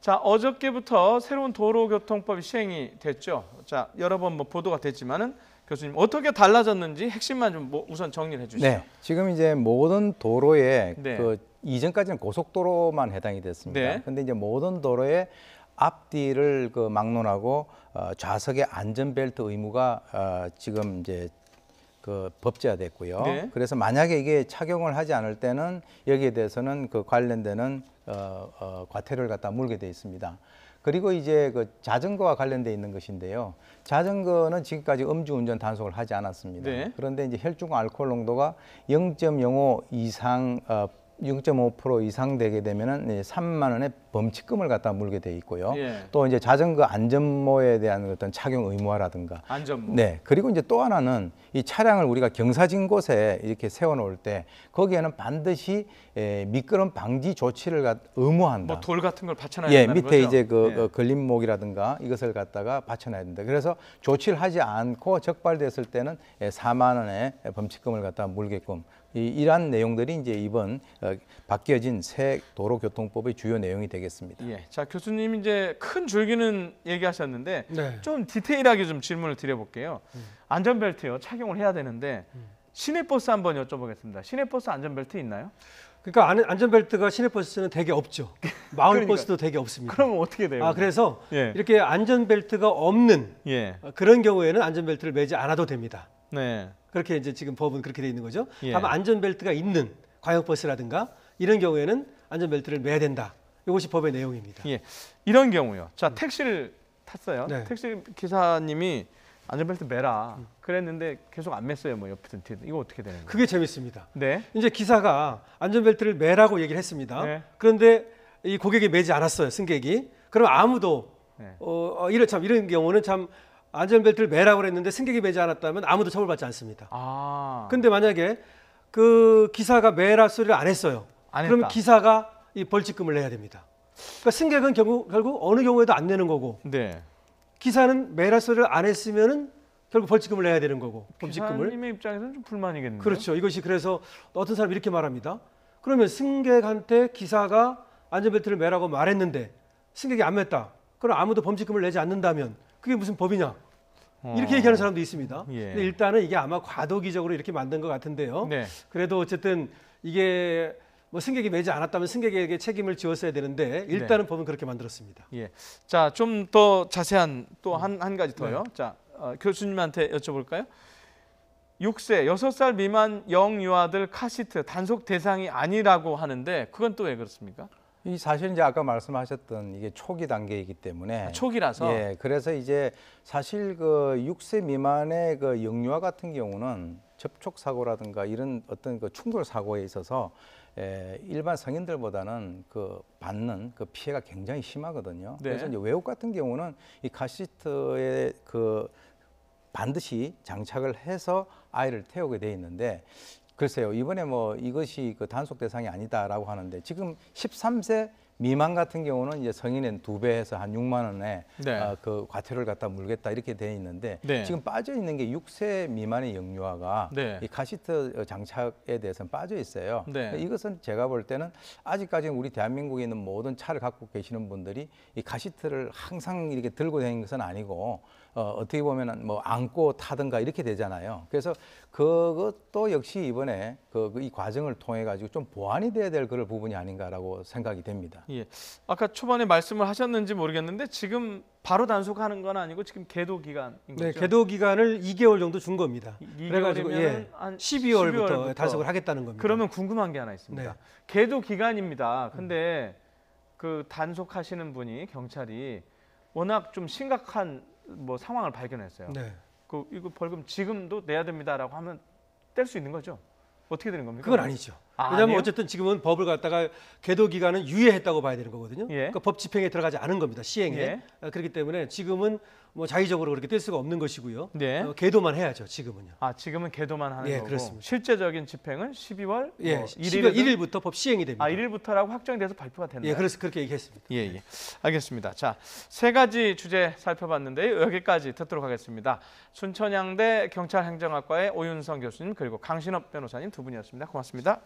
자, 어저께부터 새로운 도로교통법이 시행이 됐죠. 자, 여러 번 뭐 보도가 됐지만은 교수님 어떻게 달라졌는지 핵심만 좀 우선 정리를 해주시죠. 네, 지금 이제 모든 도로에 네. 그 이전까지는 고속도로만 해당이 됐습니다. 네. 근데 이제 모든 도로에 앞뒤를 그 막론하고 좌석의 안전벨트 의무가 지금 이제 그 법제화됐고요. 네. 그래서 만약에 이게 착용을 하지 않을 때는 여기에 대해서는 그 관련되는 과태료를 갖다 물게 돼 있습니다. 그리고 이제 그 자전거와 관련돼 있는 것인데요. 자전거는 지금까지 음주운전 단속을 하지 않았습니다. 네. 그런데 이제 혈중 알코올 농도가 0.05 이상 0.5% 이상 되게 되면은 3만 원의 범칙금을 갖다 물게 돼 있고요. 예. 또 이제 자전거 안전모에 대한 어떤 착용 의무화라든가. 안전모. 네. 그리고 이제 또 하나는 이 차량을 우리가 경사진 곳에 이렇게 세워 놓을 때 거기에는 반드시 미끄럼 방지 조치를 의무화한다. 뭐 돌 같은 걸 받쳐놔야 예, 된다는 밑에 거죠? 이제 그 예. 걸림목이라든가 이것을 갖다가 받쳐놔야 된다. 그래서 조치를 하지 않고 적발됐을 때는 4만 원의 범칙금을 갖다 물게끔 이러한 내용들이 이제 이번 바뀌어진 새 도로교통법의 주요 내용이 되겠습니다. 예. 자, 교수님 이제 큰 줄기는 얘기하셨는데 네. 좀 디테일하게 좀 질문을 드려볼게요. 안전벨트요 착용을 해야 되는데 시내버스 한번 여쭤보겠습니다. 시내버스 안전벨트 있나요? 그러니까 안전벨트가 시내버스는 되게 없죠. 마을버스도 되게 없습니다. 그러면 어떻게 돼요? 그래서 예. 이렇게 안전벨트가 없는 예. 그런 경우에는 안전벨트를 매지 않아도 됩니다. 네. 그렇게 이제 지금 법은 그렇게 돼 있는 거죠. 예. 다만 안전벨트가 있는 광역버스라든가 이런 경우에는 안전벨트를 매야 된다. 이것이 법의 내용입니다. 예. 이런 경우요. 자, 택시를 탔어요. 네. 택시 기사님이 안전벨트 매라 그랬는데 계속 안 맸어요. 뭐 옆이든 뒤든. 이거 어떻게 되는 거예요? 그게 재밌습니다. 네. 이제 기사가 안전벨트를 매라고 얘기를 했습니다. 네. 그런데 이 고객이 매지 않았어요, 승객이. 그럼 아무도 네. 이런 경우는 참 안전벨트를 매라고 그랬는데 승객이 매지 않았다면 아무도 처벌받지 않습니다. 아. 근데 만약에 그 기사가 매라 소리를 안 했어요. 안 그러면 했다. 기사가 이 벌칙금을 내야 됩니다. 그러니까 승객은 결국 어느 경우에도 안 내는 거고 네. 기사는 매라 소리를 안 했으면은 결국 벌칙금을 내야 되는 거고 범칙금을. 기사님의 입장에서는 좀 불만이겠네요. 그렇죠. 이것이 그래서 어떤 사람이 이렇게 말합니다. 그러면 승객한테 기사가 안전벨트를 매라고 말했는데 승객이 안 맸다. 그럼 아무도 범칙금을 내지 않는다면 그게 무슨 법이냐? 이렇게 얘기하는 사람도 있습니다. 예. 근데 일단은 이게 아마 과도기적으로 이렇게 만든 것 같은데요. 네. 그래도 어쨌든 이게 뭐 승객이 매지 않았다면 승객에게 책임을 지었어야 되는데 일단은 법은 그렇게 만들었습니다. 예. 자, 좀 더 자세한 또 한 가지 더요. 자, 교수님한테 여쭤볼까요? 6세, 6살 미만 영유아들 카시트 단속 대상이 아니라고 하는데 그건 또 왜 그렇습니까? 이 사실 이제 아까 말씀하셨던 이게 초기 단계이기 때문에 초기라서. 예, 그래서 이제 사실 그 6세 미만의 그 영유아 같은 경우는 접촉 사고라든가 이런 어떤 그 충돌 사고에 있어서 일반 성인들보다는 그 받는 그 피해가 굉장히 심하거든요. 네. 그래서 이제 외국 같은 경우는 이 카시트에 그 반드시 장착을 해서 아이를 태우게 돼 있는데 글쎄요, 이번에 뭐 이것이 그 단속 대상이 아니다라고 하는데 지금 13세 미만 같은 경우는 이제 성인의 2배에서 한 6만 원에 네. 그 과태료를 갖다 물겠다 이렇게 돼 있는데 네. 지금 빠져 있는 게 6세 미만의 영유아가 네. 이 카시트 장착에 대해서는 빠져 있어요. 네. 이것은 제가 볼 때는 아직까지는 우리 대한민국에 있는 모든 차를 갖고 계시는 분들이 이 카시트를 항상 이렇게 들고 다니는 것은 아니고 어떻게 보면은 뭐 안고 타든가 이렇게 되잖아요. 그래서 그것도 역시 이번에 이 과정을 통해 가지고 좀 보완이 돼야 될 그런 부분이 아닌가라고 생각이 됩니다. 예. 아까 초반에 말씀을 하셨는지 모르겠는데 지금 바로 단속하는 건 아니고 지금 계도 기간인 거죠? 네, 계도 기간을 2개월 정도 준 겁니다. 2개월이면 그래가지고 한 12월부터 단속을 하겠다는 겁니다. 그러면 궁금한 게 하나 있습니다. 네. 계도 기간입니다. 근데 그 단속하시는 분이 경찰이 워낙 좀 심각한 뭐 상황을 발견했어요. 네. 이거 벌금 지금도 내야 됩니다라고 하면 뗄 수 있는 거죠? 어떻게 되는 겁니까? 그건 아니죠. 왜냐하면 아니에요? 어쨌든 지금은 법을 갖다가 계도 기간은 유예했다고 봐야 되는 거거든요. 예. 그러니까 법 집행에 들어가지 않은 겁니다. 시행에. 예. 그렇기 때문에 지금은 뭐 자의적으로 그렇게 뗄 수가 없는 것이고요. 네. 계도만 해야죠. 지금은요. 지금은 계도만 하는 예, 거고 그렇습니다. 실제적인 집행은 12월 예, 1일 1일부터 법 시행이 됩니다. 1일부터라고 확정돼서 발표가 됐나요? 예, 그래서 그렇게 얘기했습니다. 예, 예. 알겠습니다. 자, 세 가지 주제 살펴봤는데요. 여기까지 듣도록 하겠습니다. 순천향대 경찰행정학과의 오윤성 교수님 그리고 강신업 변호사님 두 분이었습니다. 고맙습니다.